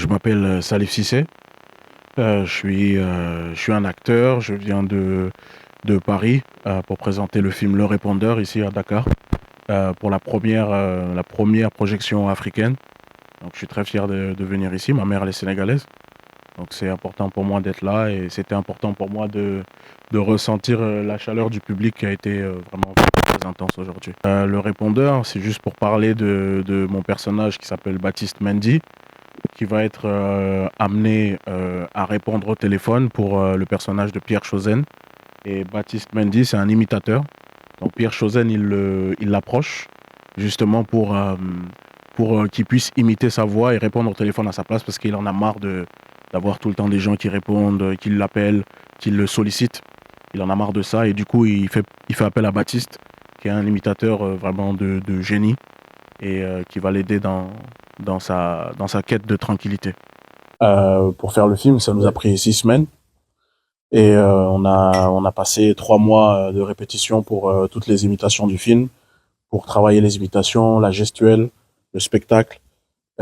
Je m'appelle Salif Cissé. Je suis un acteur. Je viens de Paris pour présenter le film Le Répondeur ici à Dakar pour la première projection africaine. Donc, je suis très fier de venir ici. Ma mère, elle est sénégalaise. Donc, c'est important pour moi d'être là et c'était important pour moi de ressentir la chaleur du public qui a été vraiment très intense aujourd'hui. Le Répondeur, c'est juste pour parler de mon personnage qui s'appelle Baptiste Mendy, qui va être amené à répondre au téléphone pour le personnage de Pierre Chosen. Et Baptiste Mendy, c'est un imitateur. Donc Pierre Chosen, il l'approche justement pour qu'il puisse imiter sa voix et répondre au téléphone à sa place parce qu'il en a marre d'avoir tout le temps des gens qui répondent, qui l'appellent, qui le sollicitent. Il en a marre de ça et du coup, il fait appel à Baptiste, qui est un imitateur vraiment de génie et qui va l'aider dans sa quête de tranquillité. Pour faire le film, ça nous a pris 6 semaines et on a passé 3 mois de répétition pour toutes les imitations du film, pour travailler les imitations, la gestuelle, le spectacle.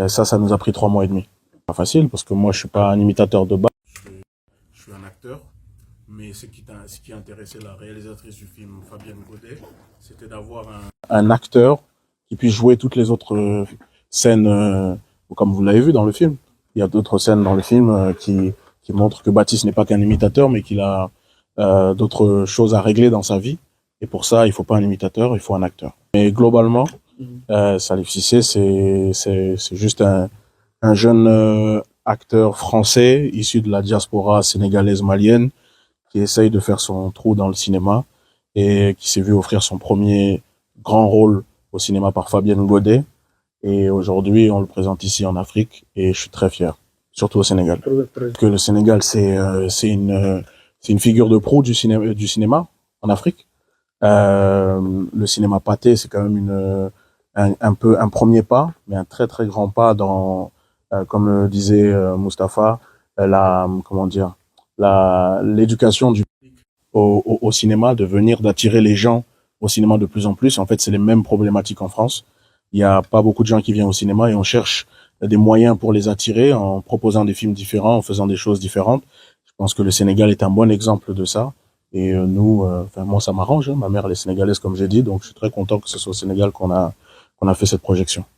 Ça nous a pris 3 mois et demi. Pas facile parce que moi je suis pas un imitateur de base. Je suis un acteur, mais ce qui intéressait la réalisatrice du film, Fabienne Godet, c'était d'avoir un acteur qui puisse jouer toutes les autres scènes, comme vous l'avez vu dans le film. Il y a d'autres scènes dans le film qui montrent que Baptiste n'est pas qu'un imitateur, mais qu'il a d'autres choses à régler dans sa vie. Et pour ça, il faut pas un imitateur, il faut un acteur. Mais globalement, Salif Cissé, c'est juste un jeune acteur français issu de la diaspora sénégalaise malienne qui essaye de faire son trou dans le cinéma et qui s'est vu offrir son premier grand rôle au cinéma par Fabienne Godet. Et aujourd'hui, on le présente ici en Afrique et je suis très fier, surtout au Sénégal. Que le Sénégal, c'est une figure de proue du cinéma en Afrique. Le cinéma pâté, c'est quand même un peu un premier pas, mais un très très grand pas dans, comme le disait Mustapha, l'éducation du public au cinéma, d'attirer les gens au cinéma de plus en plus. En fait, c'est les mêmes problématiques en France. Il y a pas beaucoup de gens qui viennent au cinéma et on cherche des moyens pour les attirer en proposant des films différents, en faisant des choses différentes. Je pense que le Sénégal est un bon exemple de ça. Et moi, ça m'arrange. Hein. Ma mère, elle est sénégalaise, comme j'ai dit, donc je suis très content que ce soit au Sénégal qu'on a fait cette projection.